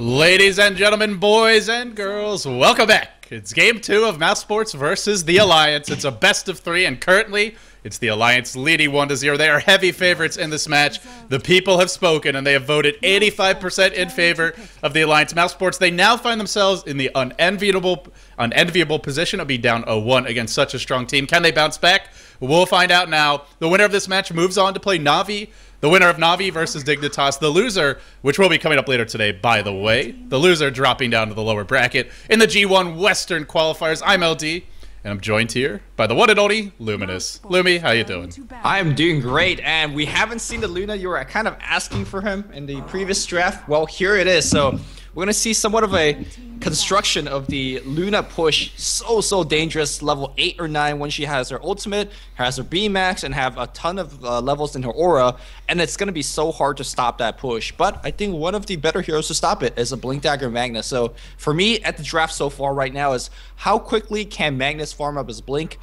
Ladies and gentlemen, boys and girls, welcome back. It's game 2 of Mouse Sports versus the Alliance. It's a best of 3, and currently, it's the Alliance leading 1-0. They are heavy favorites in this match. The people have spoken, and they have voted 85% in favor of the Alliance. Mouse Sports, they now find themselves in the unenviable position of being down 0-1 against such a strong team. Can they bounce back? We'll find out now. The winner of this match moves on to play Na'Vi. The winner of Na'Vi versus Dignitas. The loser, which will be coming up later today, by the way. The loser dropping down to the lower bracket in the G-1 Western qualifiers. I'm LD, and I'm joined here by the one and only Luminous. Lumi, how you doing? I'm doing great, and we haven't seen the Luna. You were kind of asking for him in the previous draft. Well, here it is. So we're going to see somewhat of a construction of the Luna push. So dangerous. Level 8 or 9 when she has her ultimate, has her B max, and have a ton of levels in her aura. And it's going to be so hard to stop that push. But I think one of the better heroes to stop it is a Blink Dagger Magnus. So for me, at the draft so far right now is how quickly can Magnus farm up his Blink?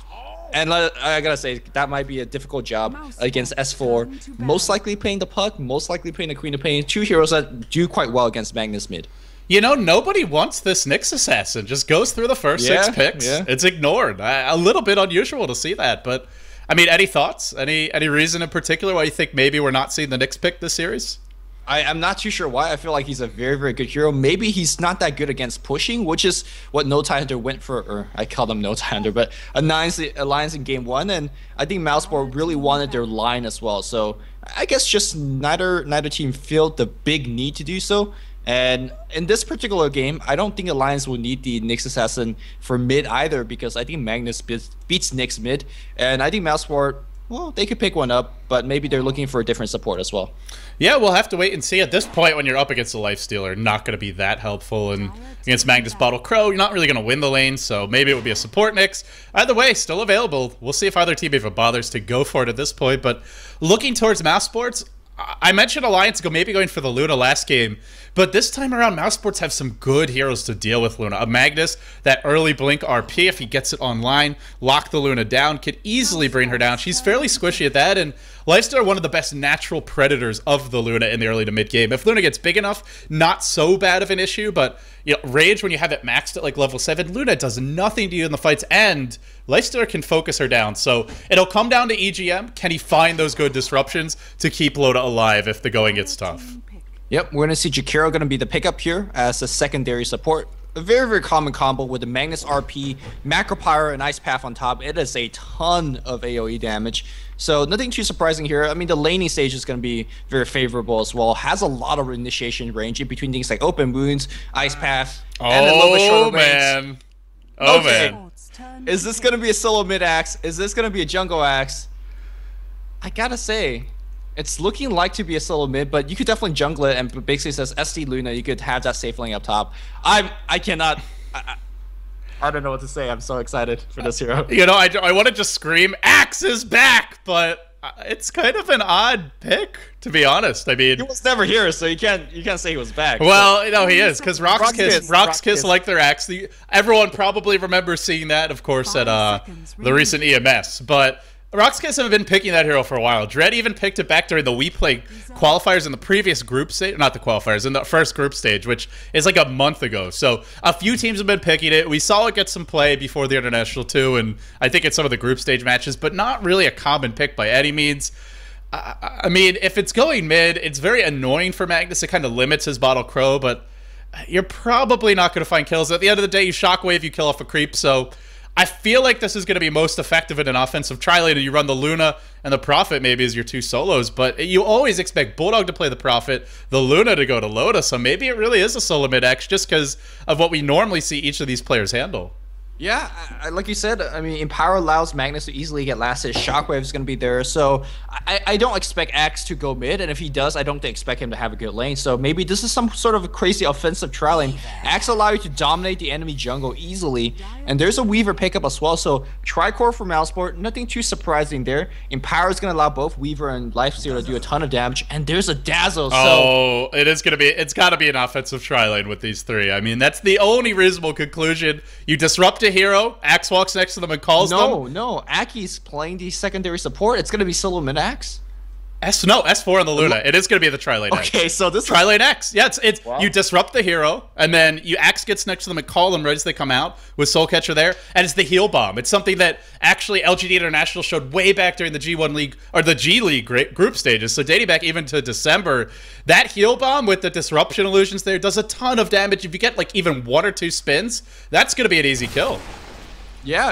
And I gotta say, that might be a difficult job against S4. Most likely playing the Puck, most likely playing the Queen of Pain. Two heroes that do quite well against Magnus mid. You know, nobody wants this Nyx Assassin. Just goes through the first 6 picks. Yeah. It's ignored. A little bit unusual to see that. But, I mean, any thoughts? Any reason in particular why you think maybe we're not seeing the Nyx pick this series? I'm not too sure why. I feel like he's a very good hero. Maybe he's not that good against pushing, which is what No Tie Hunter went for, or I call them No Tie Hunter, but Alliance in game 1, and I think Mouseboard really wanted their line as well. So I guess just neither team felt the big need to do so. And in this particular game, I don't think Alliance will need the Nyx Assassin for mid either, because I think Magnus beats Nyx mid, and I think Mouseboard, well, they could pick one up, but maybe they're looking for a different support as well. Yeah, we'll have to wait and see. At this point, when you're up against a Lifestealer, not going to be that helpful. And against Magnus Bottle Crow, you're not really going to win the lane, so maybe it would be a support Nyx. Either way, still available. We'll see if either team even bothers to go for it at this point. But looking towards Mouse Sports, I mentioned Alliance maybe going for the Luna last game, but this time around, Mouse Sports have some good heroes to deal with Luna. A Magnus, that early Blink RP, if he gets it online, lock the Luna down, could easily bring her down. She's fairly squishy at that, and Lifestealer, one of the best natural predators of the Luna in the early to mid game. If Luna gets big enough, not so bad of an issue, but you know, Rage, when you have it maxed at like level 7, Luna does nothing to you in the fights, and Lifestealer can focus her down. So it'll come down to EGM. Can he find those good disruptions to keep Luna alive if the going gets tough? Yep, we're going to see Jakiro going to be the pickup here as a secondary support. A very common combo with the Magnus RP, Macro Pyro, and Ice Path on top. It is a ton of AoE damage. So nothing too surprising here. I mean, the laning stage is going to be very favorable as well. Has a lot of initiation range in between things like Open Wounds, Ice Path, and a little bit shorter range. Oh, man. Is this going to be a solo mid-axe? Is this going to be a jungle axe? I gotta say, it's looking like to be a solo mid, but you could definitely jungle it, and basically says SD Luna, you could have that safe lane up top. I cannot... I don't know what to say. I'm so excited for this hero. You know, I want to just scream, Axe is back, but it's kind of an odd pick, to be honest. I mean, he was never here, so you can't say he was back. Well, you know, he is, because Roxkiss like their Axe. Everyone probably remembers seeing that, of course, at the recent EMS, but Roxkiss have been picking that hero for a while. Dread even picked it back during the We Play qualifiers in the previous group stage. Not the qualifiers, in the first group stage, which is like a month ago. So a few teams have been picking it. We saw it get some play before the International too, and I think in some of the group stage matches, but not really a common pick by any means. I mean, if it's going mid, it's very annoying for Magnus. It kind of limits his Bottle Crow, but you're probably not going to find kills. At the end of the day, you Shockwave, you kill off a creep, so I feel like this is going to be most effective in an offensive tri-lane. You run the Luna and the Prophet maybe as your 2 solos, but you always expect Bulldog to play the Prophet, the Luna to go to Loda, so maybe it really is a solo mid-X just because of what we normally see each of these players handle. Yeah, like you said, I mean, Empower allows Magnus to easily get lasted. Shockwave is going to be there, so I don't expect Axe to go mid, and if he does, I don't expect him to have a good lane. So maybe this is some sort of a crazy offensive trial lane. Axe allow you to dominate the enemy jungle easily, and there's a Weaver pickup as well. So Tricore for Mouseboard, nothing too surprising there. Empower is going to allow both Weaver and Lifestealer to do a ton of damage, and there's a Dazzle. Oh, so it's got to be an offensive tri lane with these 3. I mean, that's the only reasonable conclusion. You disrupt a hero, Axe walks next to them and calls them. No, Aki's playing the secondary support. It's going to be solo mid-Axe. S4 on the Luna. It is going to be the Tri-Lane X. Okay, so this Tri-Lane X. Yeah, it's wow. You disrupt the hero, and then you Axe gets next to them and call them right as they come out with Soul Catcher there, and it's the heal bomb. It's something that actually LGD International showed way back during the G1 League, or the G League group stages, so dating back even to December. That heal bomb with the disruption illusions there does a ton of damage. If you get like even 1 or 2 spins, that's going to be an easy kill. Yeah,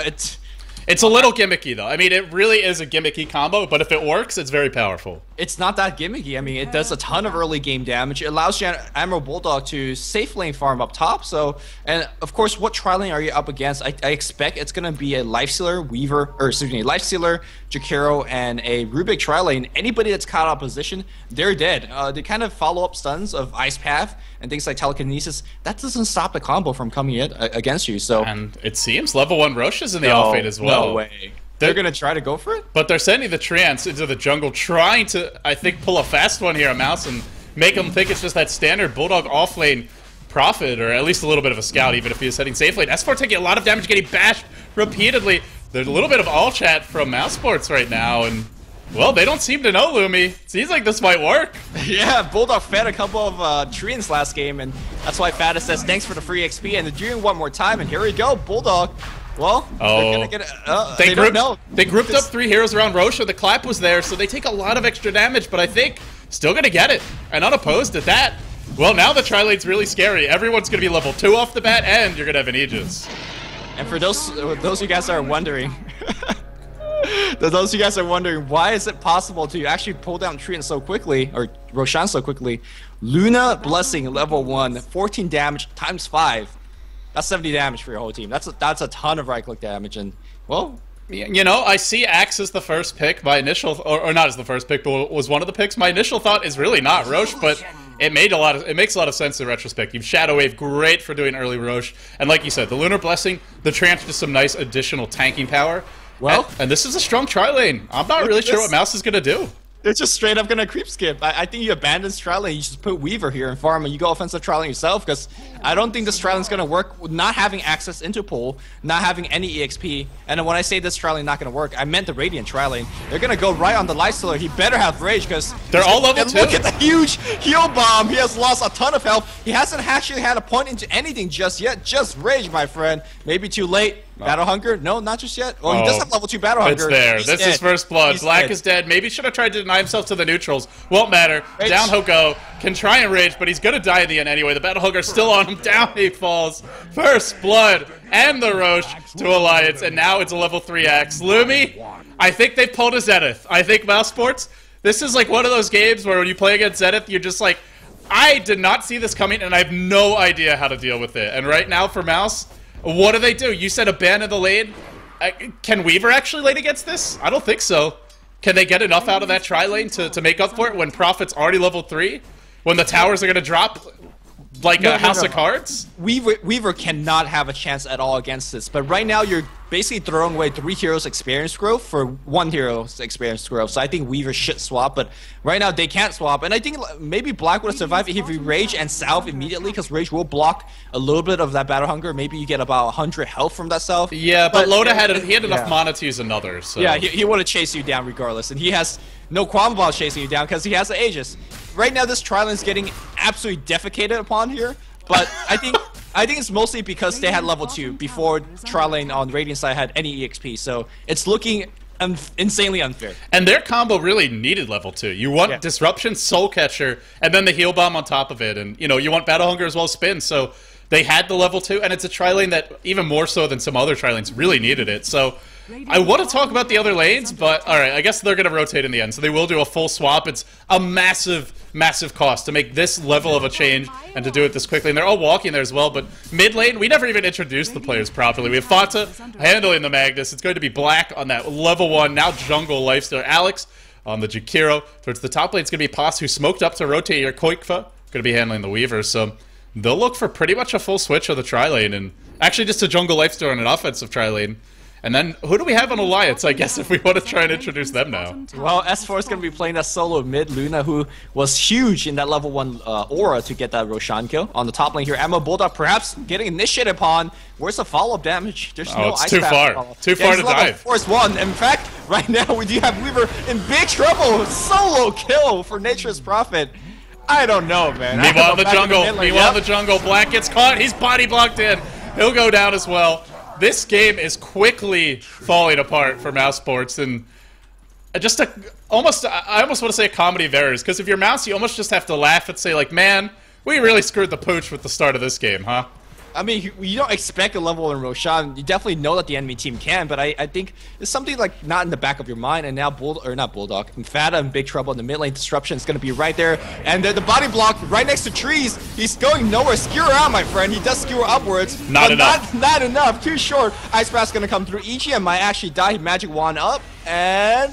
It's a little gimmicky, though. I mean, it really is a gimmicky combo, but if it works, it's very powerful. It's not that gimmicky. I mean, it does a ton of early game damage. It allows Admiral Bulldog to safe lane farm up top. So, and of course, what tri-lane are you up against? I expect it's going to be a Lifestealer, Weaver, or excuse me, Lifestealer, Jakiro, and a Rubik tri-lane. Anybody that's caught out of position, they're dead. They kind of follow up stuns of Ice Path and things like Telekinesis. That doesn't stop the combo from coming in against you. So, and it seems level 1 Roche is in the off-fade as well. No way. They're going to try to go for it? But they're sending the Treants into the jungle, trying to, I think, pull a fast one here on Mouz and make them think it's just that standard Bulldog off-lane Prophet, or at least a little bit of a Scout, even if he's heading safe lane. S4 taking a lot of damage, getting bashed repeatedly. There's a little bit of all chat from Mouse Sports right now, and, well, they don't seem to know, Lumi. Seems like this might work. Yeah, Bulldog fed a couple of Treants last game, and that's why Faddis says thanks for the free XP, and they're doing one more time, and here we go, Bulldog. Well, they're gonna get they grouped up 3 heroes around Roche. The clap was there, so they take a lot of extra damage, but I think still gonna get it. And unopposed at that. Well, now the tri-lane's really scary. Everyone's gonna be level 2 off the bat, and you're gonna have an Aegis. And for those of you guys that are wondering, why is it possible to actually pull down Treant so quickly, or Roshan so quickly? Luna Blessing level 1, 14 damage times 5. That's 70 damage for your whole team. That's a ton of right-click damage, and, well... You know, I see Axe as the first pick. My initial... Or not as the first pick, but was one of the picks. My initial thought is really not Roche, but it makes a lot of sense in retrospect. You've Shadow Wave, great for doing early Roche. And like you said, the Lunar Blessing, the Treant is some nice additional tanking power. Well... And this is a strong tri-lane. I'm not really sure what Mouse is going to do. They're just straight up gonna creep skip. I think you abandon tri-lane, you just put Weaver here and farm, and you go offensive tri-lane yourself, because I don't think this tri-lane's gonna work with not having access into pool, not having any EXP. And when I say this tri-lane not gonna work, I meant the Radiant tri-lane. They're gonna go right on the Lifestealer. He better have Rage, because they're all level 2. Look at the huge heal bomb. He has lost a ton of health. He hasn't actually had a point into anything just yet. Just Rage, my friend. Maybe too late. Battle Hunger? No, not just yet. Well, he does have level 2 Battle Hunger. It's there. This is first blood. Black is dead. Maybe should have tried to deny himself to the neutrals. Won't matter. Rage. Down he'll go. Can try and rage, but he's gonna die in the end anyway. The Battle Hunger's still on him. Down he falls. First blood and the Roche to Alliance, and now it's a level 3 Axe. Lumi, I think they've pulled a Zenith. I think Mouse Sports, this is like one of those games where when you play against Zenith, you're just like, I did not see this coming, and I have no idea how to deal with it. And right now for Mouse, what do they do? You said abandon the lane. Can Weaver actually lane against this? I don't think so. Can they get enough out of that tri-lane to make up for it when Prophet's already level 3? When the towers are going to drop like a house of cards? Weaver cannot have a chance at all against this. But right now you're basically throwing away 3 heroes experience growth for 1 hero's experience growth. So I think Weaver should swap, but right now they can't swap. And I think maybe Black would have survived if he Rage and Salve immediately, because Rage will block a little bit of that Battle Hunger. Maybe you get about 100 health from that Salve. Yeah, but Loda had enough mana to use another. So. Yeah, he would have chased you down regardless. And he has no qualm about chasing you down because he has the Aegis. Right now this tri-lane is getting absolutely defecated upon here, but I think it's mostly because they had level 2 before tri-lane on Radiant side had any EXP, so it's looking insanely unfair. And their combo really needed level 2. You want Disruption, Soul Catcher, and then the Heal Bomb on top of it, and you want Battle Hunger as well as Spin, so they had the level 2, and it's a tri-lane that, even more so than some other tri-lanes, really needed it. So I want to talk about the other lanes, but alright, I guess they're going to rotate in the end, so they will do a full swap. It's a massive cost to make this level of a change and to do it this quickly, and they're all walking there as well. But mid lane, we never even introduced the players properly. We have Fata handling the Magnus. It's going to be Black on that level 1, now jungle Lifestealer. Alex on the Jakiro. Towards the top lane, it's going to be Pos, who smoked up to rotate your Koikfa. Going to be handling the Weaver, so they'll look for pretty much a full switch of the tri-lane, and actually just a jungle Lifestealer and an offensive tri-lane. And then, who do we have on Alliance, I guess, if we want to try and introduce them now? Well, S4 is going to be playing that solo mid. Luna, who was huge in that level 1 aura to get that Roshan kill. On the top lane here, Ammo Bulldog perhaps getting initiated upon. Where's the follow-up damage? There's no it's ice too far. Too far to dive. Force 1. In fact, right now we do have Weaver in big trouble. Solo kill for Nature's Prophet. I don't know, man. Meanwhile in the jungle, Black gets caught. He's body blocked in. He'll go down as well. This game is quickly falling apart for Mouse Sports, and just I almost want to say a comedy of errors, because if you're Mouse, you almost just have to laugh and say, like, man, we really screwed the pooch with the start of this game, huh? I mean, you don't expect a level in Roshan. You definitely know that the enemy team can, but I think it's something like not in the back of your mind. And now not Bulldog, Infata in big trouble in the mid lane. Disruption is going to be right there, and the body block right next to trees. He's going nowhere. Skewer out, my friend. He does skewer upwards. Not enough. Not enough. Too short. Ice Blast going to come through. EGM might actually die. Magic Wand up, and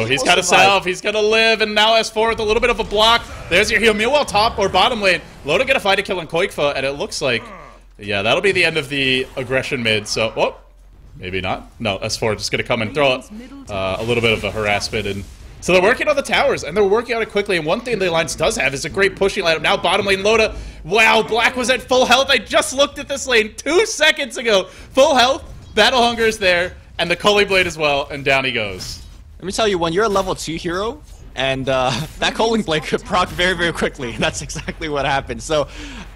he's got a salve. He's going to live, and now S4 with a little bit of a block. There's your heal. Meanwhile, top or bottom lane, Loda get a fight to kill on Koikfa, and it looks like. Yeah, that'll be the end of the aggression mid, so, maybe not. No, S4 just going to come and throw a little bit of a harassment. And so they're working on the towers, and they're working on it quickly, and one thing the Alliance does have is a great pushing lineup. Now bottom lane Loda, wow, Black was at full health. I just looked at this lane 2 seconds ago. Full health, Battle Hunger is there, and the Culling Blade as well, and down he goes. Let me tell you, when you're a level 2 hero, and that Culling Blade could proc very, very quickly. That's exactly what happened. So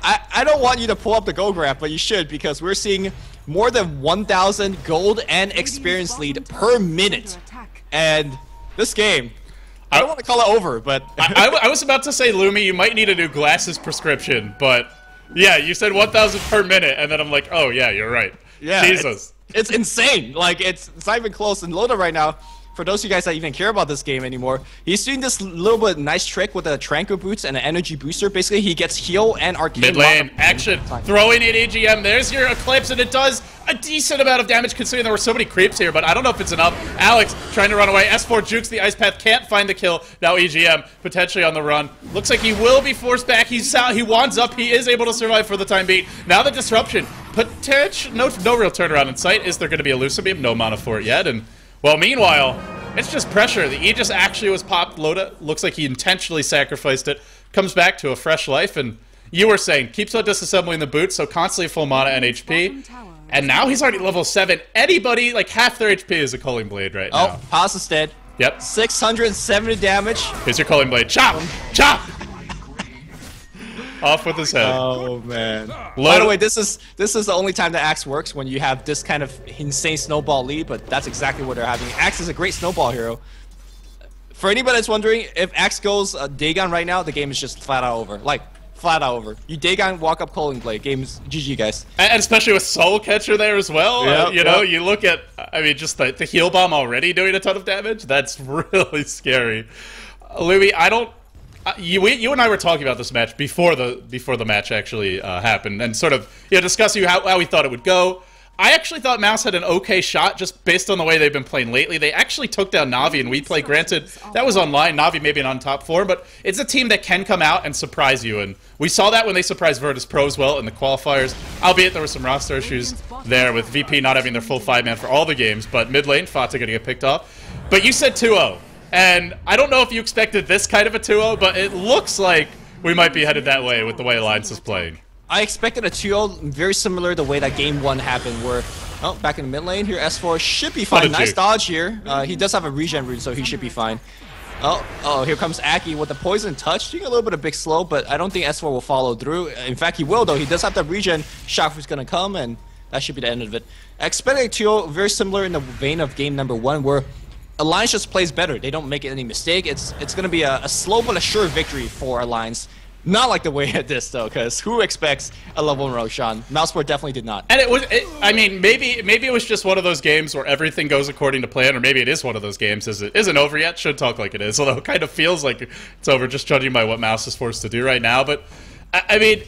I don't want you to pull up the gold graph, but you should, because we're seeing more than 1,000 gold and experience lead per minute. And this game, I don't want to call it over, but... I was about to say, Lumi, you might need a new glasses prescription, but yeah, you said 1,000 per minute, and then I'm like, oh yeah, you're right. Yeah, Jesus. It's insane. Like, it's not even close. And Loda right now, for those of you guys that even care about this game anymore, he's doing this little bit nice trick with a Tranquil Boots and an Energy Booster. Basically, he gets heal and Arcane. Mid lane, action, throwing in AGM. There's your Eclipse, and it does a decent amount of damage considering there were so many creeps here, but I don't know if it's enough. Alex trying to run away. S4 jukes the Ice Path, can't find the kill. Now EGM potentially on the run. Looks like he will be forced back. He wands up. He is able to survive for the time being. Now the disruption. Potential, no real turnaround in sight. Is there going to be a Lucid Beam? No mana for it yet. And, well, meanwhile, it's just pressure. The Aegis actually was popped. Loda looks like he intentionally sacrificed it. Comes back to a fresh life, and you were saying, keeps on disassembling the boots, so constantly full mana and HP. And now he's already level 7. Anybody, like half their HP is a Culling Blade right now. Oh, Paz is dead. Yep. 670 damage. Here's your Culling Blade. Chop! Chop! Off with his head. Oh man. By the way, this is the only time that Axe works, when you have this kind of insane snowball lead, but that's exactly what they're having. Axe is a great snowball hero. For anybody that's wondering, if Axe goes Dagon right now, the game is just flat out over. Like, flat out over. You Dagon, walk up Culling Blade. Game's GG, guys. And especially with Soul Catcher there as well. Yep, you know, you look at, I mean, just the heal bomb already doing a ton of damage. That's really scary. Louis, I don't. You and I were talking about this match before the match actually happened, and sort of discussing how we thought it would go. I actually thought Mouse had an okay shot just based on the way they've been playing lately. They actually took down Na'Vi and WePlay. Granted, that was online. Na'Vi maybe not on top 4, but it's a team that can come out and surprise you, and we saw that when they surprised Virtus Pro as well in the qualifiers, albeit there were some roster issues there with VP not having their full 5-man for all the games, but mid lane, Fata going to get picked off. But you said 2-0. And I don't know if you expected this kind of a 2-0, but it looks like we might be headed that way with the way Alliance is playing. I expected a 2-0 very similar to the way that game 1 happened, where, back in the mid lane here, S4 should be fine. Nice dodge here. He does have a regen rune, so he should be fine. Oh, here comes Aki with the poison touch, doing a little bit of big slow, but I don't think S4 will follow through. In fact, he will, though. He does have the regen. Shock is going to come, and that should be the end of it. I expected a 2-0 very similar in the vein of game number 1, where Alliance just plays better. They don't make any mistake. It's going to be a slow but a sure victory for Alliance. Not like the way at this, though, because who expects a level in Roshan? Mouseport definitely did not. And I mean, maybe it was just one of those games where everything goes according to plan, or maybe it is one of those games it isn't over yet. Should talk like it is, although it kind of feels like it's over just judging by what Mouse is forced to do right now. But, I mean,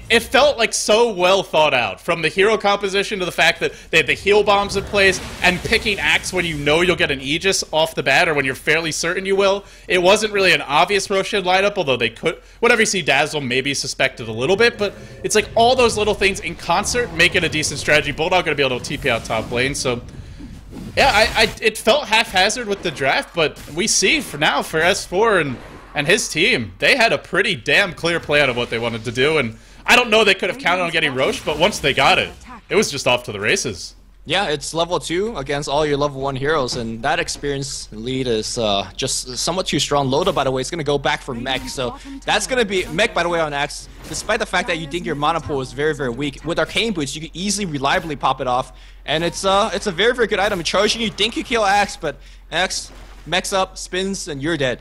it felt like so well thought out, from the hero composition to the fact that they had the heal bombs in place and picking Axe when you know you'll get an Aegis off the bat, or when you're fairly certain you will. It wasn't really an obvious Roshan lineup, although they could, whenever you see Dazzle, maybe suspected a little bit, but it's like all those little things in concert make it a decent strategy. Bulldog going to be able to TP out top lane, so Yeah, it felt haphazard with the draft, but we see for now for S4 and his team, they had a pretty damn clear plan of what they wanted to do, and I don't know they could have counted on getting Roche, but once they got it, it was just off to the races. Yeah, it's level 2 against all your level 1 heroes, and that experience lead is just somewhat too strong. Loda, by the way, is going to go back for Mech, so that's going to be Mech, by the way, on Axe. Despite the fact that you think your mana pool is very, very weak, with Arcane Boots, you can easily, reliably pop it off, and it's a very, very good item. Charging, you think you kill Axe, but Axe mechs up, spins, and you're dead.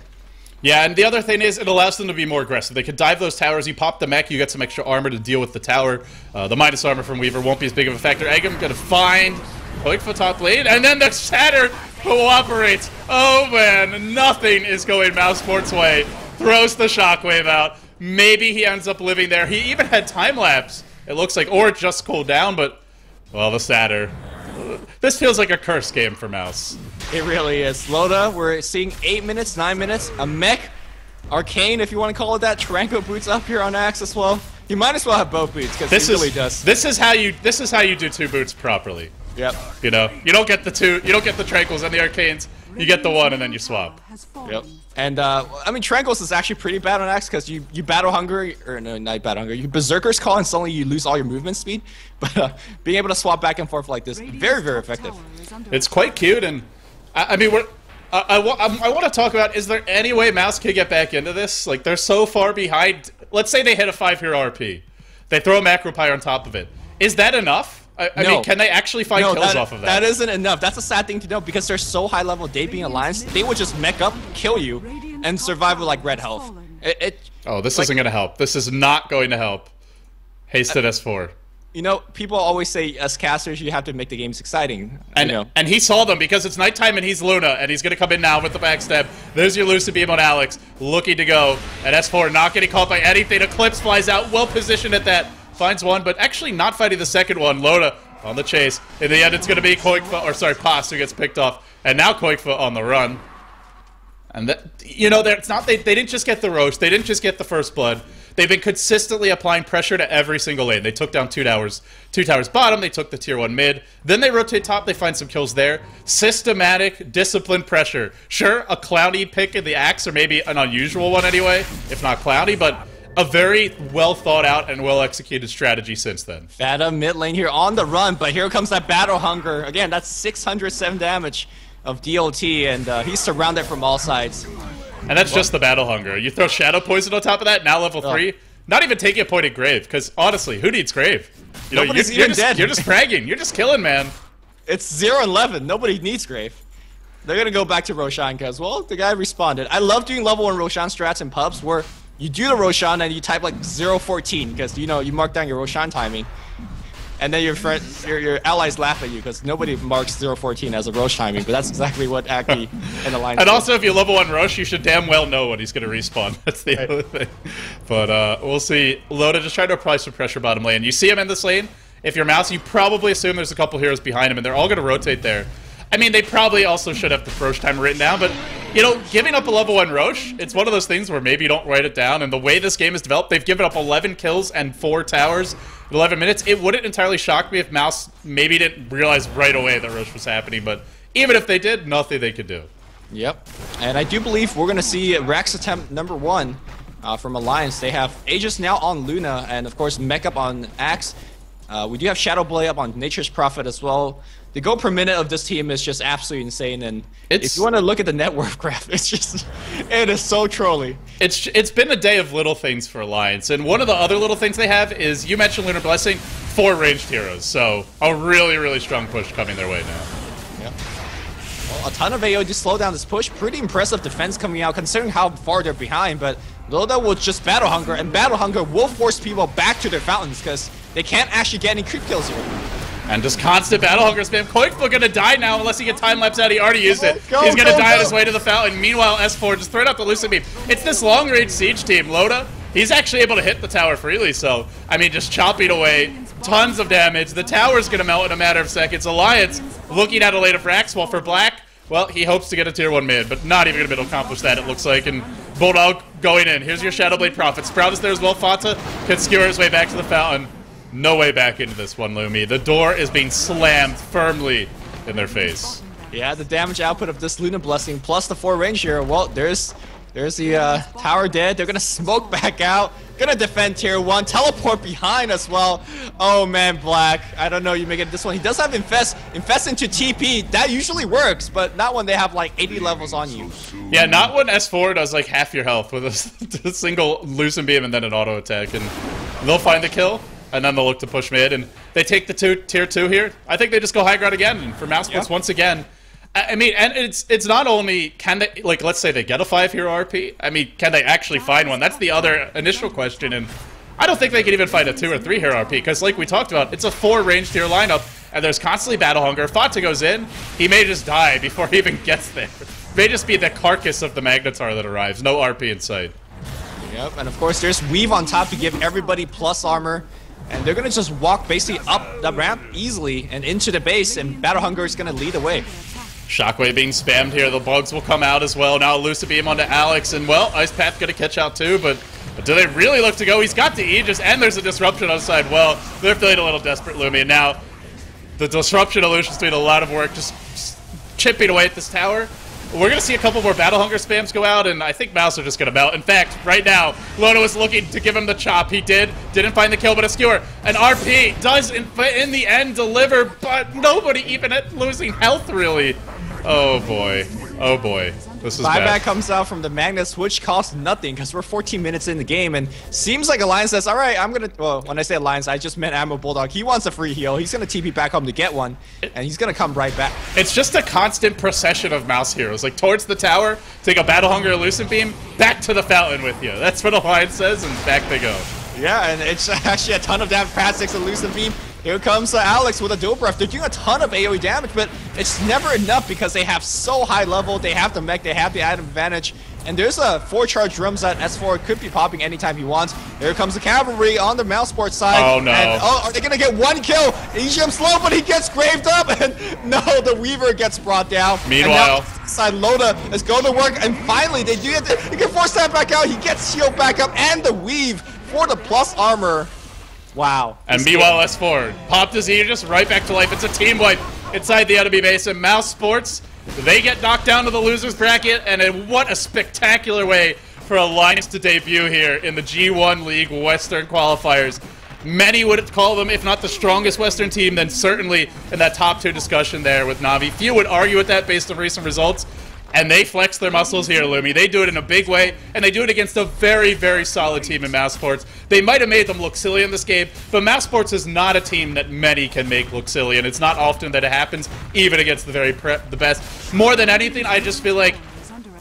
Yeah, and the other thing is it allows them to be more aggressive. They could dive those towers, you pop the mech, you get some extra armor to deal with the tower. The minus armor from Weaver won't be as big of a factor. Eggum gonna find Koikfa top lane, and then the Shatter cooperates. Oh man, nothing is going Mousesport's way. Throws the shockwave out. Maybe he ends up living there. He even had time lapse, it looks like, or just cooled down, but, well, the Shatter. This feels like a curse game for Mouse. It really is. Loda, we're seeing 8 minutes, 9 minutes, a mech, Arcane, if you want to call it that, Tranquil boots up here on Axe as well. You might as well have both boots, because he really does. This is how you do 2 boots properly. Yep. You know, you don't get the 2, you don't get the Tranquils and the Arcanes, you get the 1 and then you swap. Yep. And, I mean, Tranquils is actually pretty bad on Axe, because you Battle Hunger, or no, not Battle Hunger, you Berserker's Call and suddenly you lose all your movement speed. But being able to swap back and forth like this, very, very effective. It's quite cute, and I mean, I want to talk about, is there any way Mouse could get back into this? Like, they're so far behind. Let's say they hit a 5-hero RP. They throw a Macro Pyre on top of it. Is that enough? I mean, can they actually find kills off of that? That isn't enough. That's a sad thing to know, because they're so high level, they being Alliance, they would just mech up, kill you, and survive with, like, red health. Oh, this isn't going to help. This is not going to help. Hasted S4. You know, people always say, as casters, you have to make the games exciting. And he saw them, because it's nighttime and he's Luna, and he's going to come in now with the backstab. There's your Lucid Beam on Alex, looking to go. And S4 not getting caught by anything. Eclipse flies out, well positioned at that. Finds one, but actually not fighting the second one. Loda on the chase. In the end, it's going to be Pas who gets picked off. And now Koikfa on the run. And that, you know, it's not they didn't just get the Roche, they didn't just get the first blood. They've been consistently applying pressure to every single lane. They took down 2 towers bottom, they took the tier 1 mid, then they rotate top, they find some kills there. Systematic, disciplined pressure. Sure, a cloudy pick in the Axe, or maybe an unusual one anyway, if not cloudy, but a very well thought out and well executed strategy since then. Phantom mid lane here on the run, but here comes that Battle Hunger. Again, that's 607 damage of DOT, and he's surrounded from all sides. And that's just the Battle Hunger. You throw Shadow Poison on top of that, now level 3. Not even taking a point at Grave, because honestly, who needs Grave? You know, you're just fragging. You're just killing, man. It's 0 and 11. Nobody needs Grave. They're going to go back to Roshan, because, well, the guy responded. I love doing level 1 Roshan strats in pubs, where you do the Roshan and you type like 014, because, you know, you mark down your Roshan timing. And then your allies laugh at you, because nobody marks 014 as a Roche timing, but that's exactly what Aki and Alliance And also, if you level 1 Roche, you should damn well know when he's going to respawn. That's the other thing. But we'll see. Loda just trying to apply some pressure bottom lane. You see him in this lane. If you're Mouse, you probably assume there's a couple heroes behind him, and they're all going to rotate there. I mean, they probably also should have the Roche timer written down, but, you know, giving up a level 1 Roche, it's one of those things where maybe you don't write it down, and the way this game is developed, they've given up 11 kills and 4 towers in 11 minutes. It wouldn't entirely shock me if Mouse maybe didn't realize right away that Roche was happening, but even if they did, nothing they could do. Yep, and I do believe we're going to see Rax attempt number 1 from Alliance. They have Aegis now on Luna, and of course Mech up on Axe. We do have Shadow Blade up on Nature's Prophet as well. The goal per minute of this team is just absolutely insane, and if you want to look at the net worth graph, it's just, it is so trolly. It's been a day of little things for Alliance, and one of the other little things they have is, you mentioned Lunar Blessing, 4 ranged heroes, so a really, really strong push coming their way now. Yeah. Well, a ton of AO to slow down this push. Pretty impressive defense coming out, considering how far they're behind, but Loda will just Battle Hunger, and Battle Hunger will force people back to their fountains, because they can't actually get any creep kills here. And just constant Battle Hunger spam. Koikfa gonna die now unless he gets time lapse out. He already used it. He's gonna die on his way to the fountain. Meanwhile, S4 just throwing out the Lucid Beam. It's this long range siege team. Loda, he's actually able to hit the tower freely, so, I mean, just chopping away tons of damage. The tower's gonna melt in a matter of seconds. Alliance looking at a later Frax, while for Black, well, he hopes to get a tier 1 mid, but not even gonna be able to accomplish that, it looks like. And Bulldog going in. Here's your Shadowblade Prophet. Sprout is there as well. Fata can skewer his way back to the fountain. No way back into this one, Lumi. The door is being slammed firmly in their face. Yeah, the damage output of this Luna Blessing plus the 4 range here. Well, there's the tower dead. They're gonna smoke back out. Gonna defend tier 1. Teleport behind as well. Oh man, Black. I don't know you make it this one. He does have Infest. Infest into TP. That usually works, but not when they have like 80 levels on you. Yeah, not when S4 does like half your health with a single Lucent Beam and then an auto attack. And they'll find the kill, and then they'll look to push mid. And they take the tier 2 here. I think they just go high ground again. And for Mousesports, once again, I mean, and it's not only can they, like, let's say they get a 5 hero RP. I mean, can they actually find one? That's the other initial question, and I don't think they can even find a 2 or 3 hero RP, because like we talked about, it's a 4 range tier lineup, and there's constantly battle hunger. If Fata goes in, he may just die before he even gets there. May just be the carcass of the Magnetar that arrives. No RP in sight. Yep, and of course there's Weave on top to give everybody plus armor. And they're gonna just walk basically up the ramp easily and into the base, and Battle Hunger is gonna lead the way. Shockwave being spammed here. The bugs will come out as well. Now Lucid Beam onto Alex, and well, Ice Path gonna catch out too, but do they really look to go? He's got the Aegis, and there's a disruption on the side. Well, they're feeling a little desperate, Lumi, and now the disruption illusion's doing a lot of work, just chipping away at this tower. We're going to see a couple more Battle Hunger spams go out, and I think Mouse are just going to melt. In fact, right now, Lono was looking to give him the chop. He didn't find the kill, but a skewer. An RP does, in the end, deliver, but nobody even losing health, really. Oh, boy. Oh, boy. This is bad. Buyback comes out from the Magnus, which costs nothing, because we're 14 minutes in the game, and seems like Alliance says, all right, I'm going to, well, when I say Alliance, I just meant Ammo Bulldog. He wants a free heal. He's going to TP back home to get one, and he's going to come right back. It's just a constant procession of Mouse heroes, like towards the tower, take a Battle Hunger Lucent Beam, back to the fountain with you. That's what Alliance says, and back they go. Yeah, and it's actually a ton of damage. Pat 6 and Lucent Beam. Here comes Alex with a dual breath. They're doing a ton of AoE damage, but it's never enough because they have so high level. They have the mech, they have the item advantage, and there's a 4 charge drums that S4 could be popping anytime he wants. Here comes the cavalry on the Mousesports side. Oh no! And, oh, are they gonna get one kill? EGM slow, but he gets graved up, and no, the Weaver gets brought down. Meanwhile, and now, side Loda is going to work, and finally they do it. He can force that back out. He gets shield back up, and the weave for the plus armor. Wow. And meanwhile, S4 popped his Aegis right back to life. It's a team wipe inside the enemy base, and Mousesports, they get knocked down to the losers bracket, and what a spectacular way for Alliance to debut here in the G1 League Western qualifiers. Many would call them, if not the strongest Western team, then certainly in that top 2 discussion there with Na'Vi. Few would argue with that based on recent results. And they flex their muscles here, Lumi. They do it in a big way, and they do it against a very, very solid team in Mousesports. They might have made them look silly in this game, but Mousesports is not a team that many can make look silly, and it's not often that it happens, even against the best. More than anything, I just feel like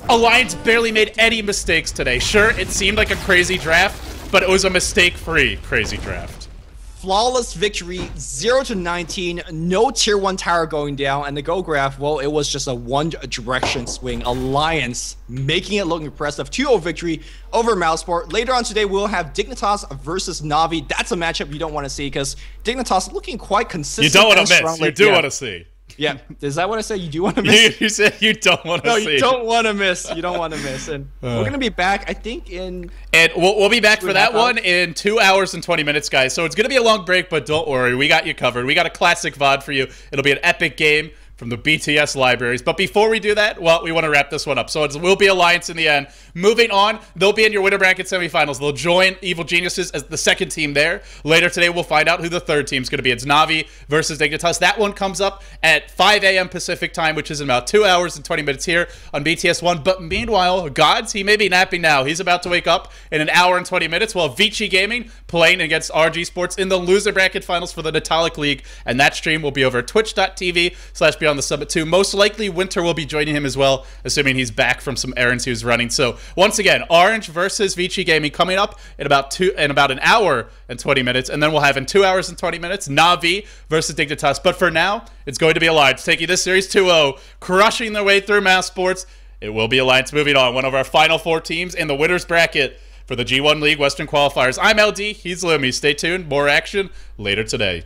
Alliance barely made any mistakes today. Sure, it seemed like a crazy draft, but it was a mistake-free crazy draft. Flawless victory, 0-19, no tier 1 tower going down, and the go graph, well, it was just a one-direction swing. Alliance making it look impressive. 2-0 victory over Mouseport. Later on today, we'll have Dignitas versus Na'Vi. That's a matchup you don't want to see, because Dignitas looking quite consistent. You don't want to miss. You do want to see. Yeah, is that what I said? You do want to miss? You said you don't want to see. No, you don't want to miss. You don't want to miss. And we're going to be back, I think, in... And we'll be back for that one in 2 hours and 20 minutes, guys. So it's going to be a long break, but don't worry. We got you covered. We got a classic VOD for you. It'll be an epic game from the BTS libraries. But before we do that, well, we want to wrap this one up. So it will be Alliance in the end. Moving on, they'll be in your winner bracket semifinals. They'll join Evil Geniuses as the second team there. Later today, we'll find out who the third team's going to be. It's Na'Vi versus Dignitas. That one comes up at 5 a.m. Pacific time, which is in about 2 hours and 20 minutes here on BTS 1. But meanwhile, Gods, he may be napping now. He's about to wake up in an hour and 20 minutes while Vici Gaming playing against RG Sports in the loser bracket finals for the Natalic League. And that stream will be over at twitch.tv/Beyond the Summit 2. Most likely, Winter will be joining him as well, assuming he's back from some errands he was running. So once again, Orange versus Vici Gaming coming up in about an hour and 20 minutes, and then we'll have in 2 hours and 20 minutes Na'Vi versus Dignitas. But for now, it's going to be Alliance taking this series 2-0, crushing their way through Mousesports. It will be Alliance moving on, one of our final 4 teams in the winners bracket for the G1 League Western Qualifiers. I'm LD, he's Lumi. Stay tuned, more action later today.